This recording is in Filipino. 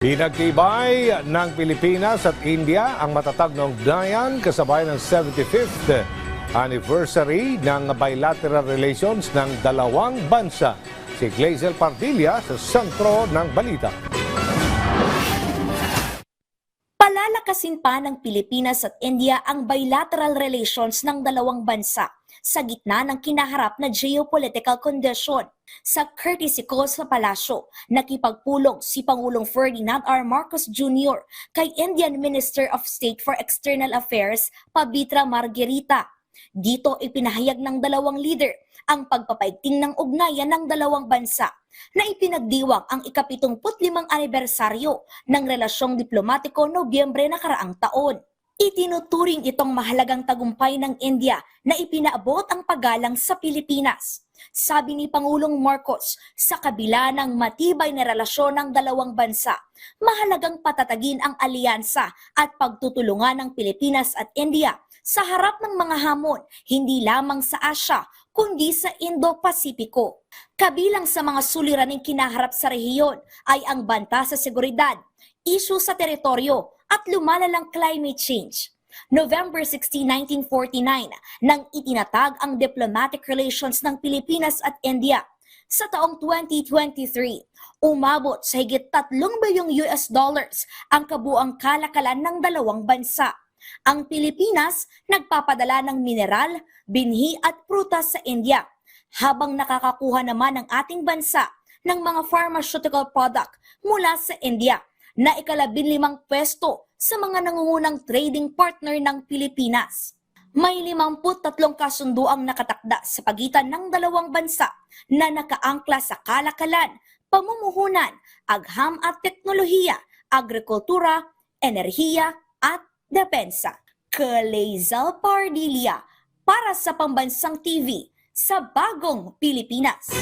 Pinagtibay ng Pilipinas at India ang matatag na ugnayan kasabay ng 75th anniversary ng bilateral relations ng dalawang bansa. Si Glazel Pardilla sa sentro ng balita. Palalakasin pa ng Pilipinas at India ang bilateral relations ng dalawang bansa sa gitna ng kinaharap na geopolitical condition. Sa courtesy call sa palasyo, nakipagpulong si Pangulong Ferdinand R. Marcos Jr. kay Indian Minister of State for External Affairs, Pabitra Margherita. Dito ipinahayag ng dalawang leader ang pagpapaigting ng ugnayan ng dalawang bansa na ipinagdiwang ang ika-75 anibersaryo ng relasyong diplomatiko Nobyembre nakaraang taon. Itinuturing itong mahalagang tagumpay ng India na ipinaabot ang paggalang sa Pilipinas. Sabi ni Pangulong Marcos, sa kabila ng matibay na relasyon ng dalawang bansa, mahalagang patatagin ang alyansa at pagtutulungan ng Pilipinas at India sa harap ng mga hamon, hindi lamang sa Asya, kundi sa Indo-Pasipiko. Kabilang sa mga suliraning kinaharap sa rehiyon ay ang banta sa seguridad, isyu sa teritoryo at lumalalang climate change. November 16, 1949, nang itinatag ang diplomatic relations ng Pilipinas at India. Sa taong 2023, umabot sa higit 3 bilyong US dollars ang kabuang kalakalan ng dalawang bansa. Ang Pilipinas nagpapadala ng mineral, binhi at prutas sa India, habang nakakakuha naman ang ating bansa ng mga pharmaceutical product mula sa India na ika-15 pwesto sa mga nangungunang trading partner ng Pilipinas. May 53 kasunduang nakatakda sa pagitan ng dalawang bansa na nakaangkla sa kalakalan, pamumuhunan, agham at teknolohiya, agrikultura, enerhiya at depensa. Glazel Pardilla para sa Pambansang TV sa Bagong Pilipinas.